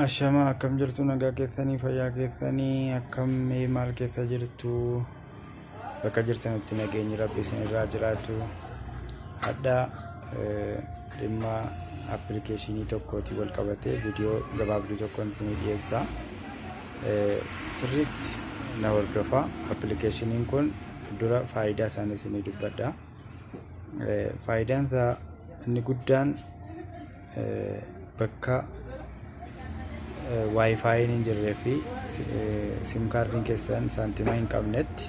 Ashama akkam jirtu nagaa keessanii fayyaa keessanii akkam maal keessa jirtu bakka jirtanitti nageenyi rabbi isin irraa jiraatu hadda dhimma appilikeeshinii tokkooti wal qabatee viidiyoo gabaabduu tokkoon isin dhiyeessa sirriitti na hordofa. Appilikeeshiniin kun dura faayidaa isaanii isin dubbadha. Faayidaan isaa inni guddaan bakka Wi-Fi hin jirree fi sim kaardiin keessan saantima hin qabnetti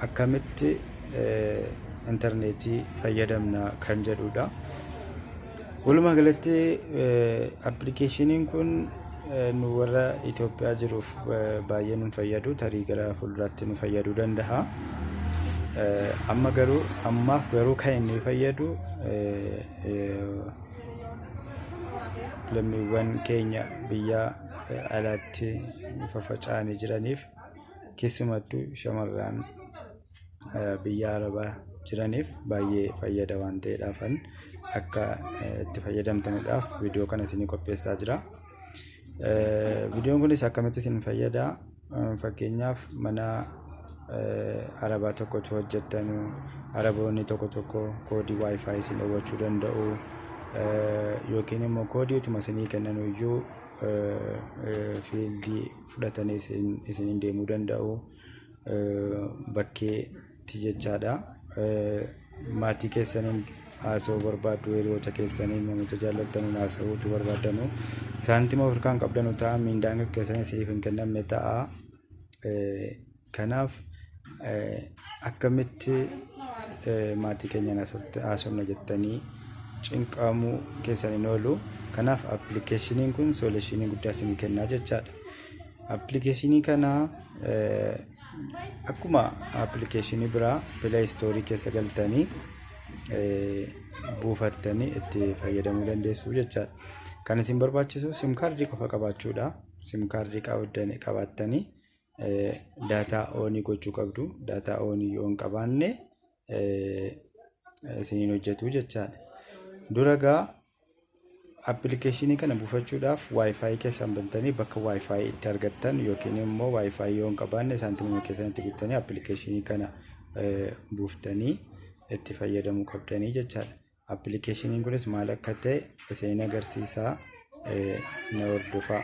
akkamitti intarneetii fayyadamna kan jedhudha. Walumaa galatti appilikeeshiniin kun nu warra Itoophiyaa jiruuf baay'ee nu fayyadu, tarii gara fuulduraatti nu fayyaduu danda'a. Ammaaf garuu kan inni fayyadu lammiiwwan keenya biyya alaatti faffaca'anii jiraniif, keessumattuu shamarran biyya arabaa jiraniif baay'ee fayyada waan ta'eedhaafan akka itti fayyadamtanuudhaaf viidiyoo kana isin qopheessaa jira. Viidiyoon kunis akkamitti isin fayyada? Fakkeenyaaf mana arabaa tokkotu hojjettanu, araboonni tokko koodii Wi-Fi isin dhowwachuu danda'u. Yookiin immoo koodii utuma isinii kennan iyyuu fiildii fudhatanii isin deemuu danda'u bakkeetti jechaadha. Maatii keessaniin haasa'uu barbaaddu, hiriyoota keessaniin namoota jaallattaniin haasa'uu barbaadanu, saantima ofirkaan qabdanu ta'a, miindaan keessanii isiniif hin kennamne ta'a. Kanaaf akkamitti maatii keenyaan haasofna jettanii cinqamuu keessan hin oolu. Kanaaf appilikeeshiniin kun soolushinii guddaa isinii kennaa jechaadha. Appilikeeshinii kana akkuma appilikeeshinii biraa Play Store keessa galtanii buufattanii itti fayyadamuu dandeessu jechaadha. Kan isin barbaachisu sim kaardii qofa qabaachuudha. Sim kaardii qabaattanii daataa oonii gochuu qabdu. Daataa oonii yoo hin qabaanne isiniin hojjetu jechaadha. Duragaa appilikeeshinii kana buufachuudhaaf Wi-Fi keessan bantanii bakka Wi-Fi itti argattan, yookiin immoo Wi-Fi yoo hin qabaanne saantima keessanitti guuttanii appilikeeshinii kana buuftanii itti fayyadamuu qabdanii jechaadha. Appilikeeshiniin kunis maal akka ta'e isin agarsiisaa, na hordofaa.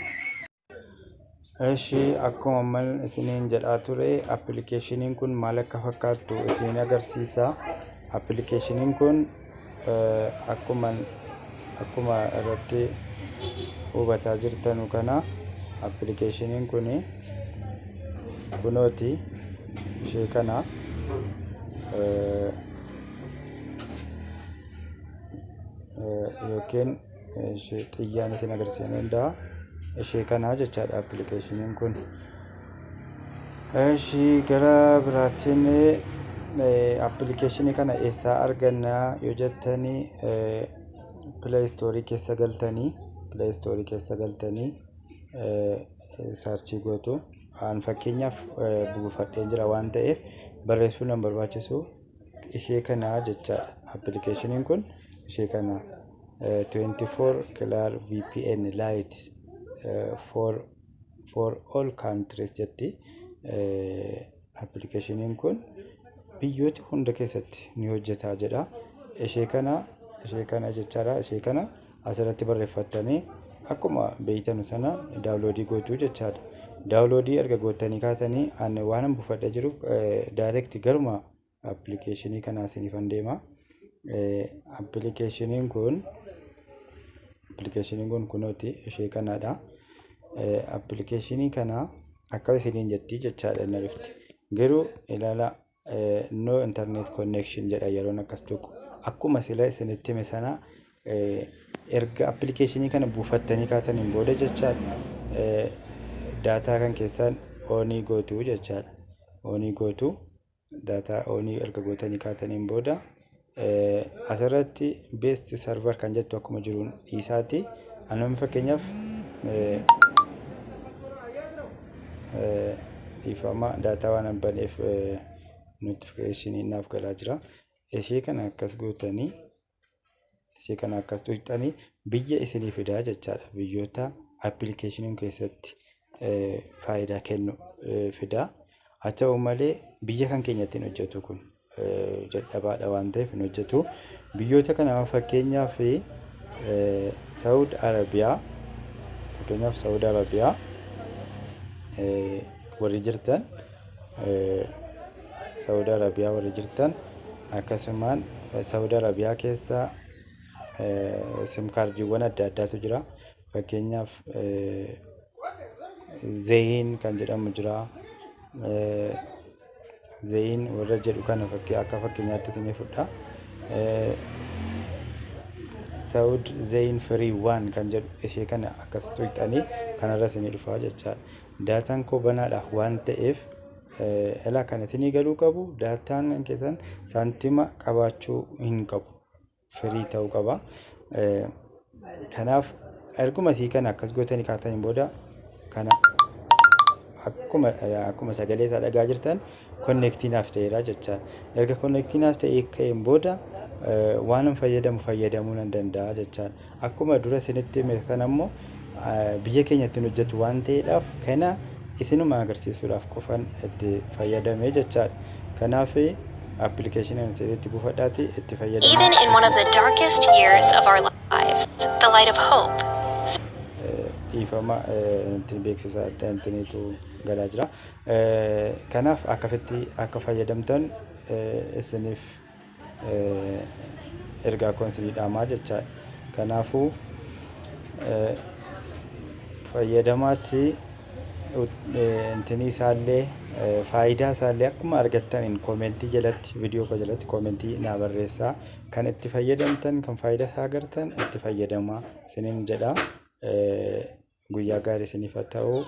Akkuma ammal isiniin jedhaa ture, appilikeeshiniin kun maal akka fakkaattu isin agarsiisa. Appilikeeshiniin kun akkuma irratti hubataa jirtanu kana appilikeeshiniin kun kunooti ishee kana yookiin ishee xiyyaan isin agarsiisuu danda'a. Ishee kana jechaadha appilikeeshiniin kun. Gara biraatiin appilikeeshinii kana eessaa arganna yoo jettanii Play Store keessa galtanii saarchii gootu. An fakkeenyaaf buufadheen jira waan ta'eef barreessuun hin barbaachisu. Ishee kana jechaadha. Appilikeeshiniin kun ishee kana 24 Clear VPN Lite for all countries jetti. Appilikeeshiniin kun biyyoota hunda keessatti ni hojjeta jedha. Ishee kana jechaadha. Ishee kana asirratti barreeffattanii akkuma beeytanu sana daawunloodii gootu jechaadha. Daawunloodii erga gootanii kaatanii ani waan buufadhee jiruuf direct garuma appilikeeshinii kanaa isiniifan deema. Appilikeeshiniin kun kunooti ishee kanaadha. Appilikeeshinii kana akka isiniin jetti jechaadha inni dhufti. Garuu ilaala no internet connection jedha yeroon akkas tuqu. Akkuma sila isinitti hime sana erga appilikeeshinii kana buufattanii kaataniin booda jechaadha daataa kan keessan oonii gootu jechaadha. Oonii gootu, daataa oonii erga gootanii kaataniin booda asirratti best server kan jettu akkuma jiruun dhiisaati. Anuma fakkeenyaaf dhiifama daataa waan hin baneef notifiikeeshinii naaf galaa jira. Ishee kana akkas gootanii ishee kana akkas tuqxanii biyya isinii fidaa jechaadha. Biyyoota appilikeeshiniin keessatti faayidaa kennu fida. Haa ta'u malee biyya kan keenyatti hin hojjetu kun jalqabaadha waan ta'eef hin hojjetu. Biyyoota kana fakkeenyaaf Saawud Arabiyaa warri jirtan Saawud Arabiyaa warri jirtan akkasumaan Saawud Arabiyaa keessa sim kaardiiwwan adda addaatu jira. Fakkeenyaaf Zeeyin kan jedhamu jira. Zeeyin warra jedhu kana akka fakkeenyaatti isin fudha. Saawud Zeeyin Firii 1 kan jedhu ishee kana akkas tuqxanii kanarra isin dhufaa jechaadha. Daataan koo banaadhaaf waan ta'eef elaa kana isinii galuu qabu. Daataan keessan saantima qabaachuu hin qabu. Firii ta'uu qaba. Kanaaf erguma isii kana akkas gootanii kaataniin booda kana akkuma sagalee isaa dhagaa jirtan konneektiinaaf ta'eera jechaadha. Erga konneektiinaaf ta'ee ka'een booda waan fayyadamuu nan danda'a jechaadha. Akkuma dura isinitti hime sana immoo biyya keenyatti hin hojjetu waan ta'eedhaaf kana isinuma agarsiisuudhaaf qofan itti fayyadame jechaadha. Kanaaf appilikeeshiniin isinitti buufadhaati itti fayyadamu. Even in one of the darkest years of our lives, the light of hope. Dhiifama beeksisa adda antiniitu galaa jira. Kanaaf akka fayyadamtan isiniif ergaa koonsilii dhaamaa jechaadha. Kanaafuu fayyadamaatti intinii isaallee faayidaa isaallee akkuma argattaniin koomentii jalatti viidiyoo koo jalatti koomentii naa barreessaa. Kan itti fayyadamtan kan faayidaa isaa agartan itti fayyadamaa isiniin jedha. Guyyaa gaarii isiniif haa ta'u.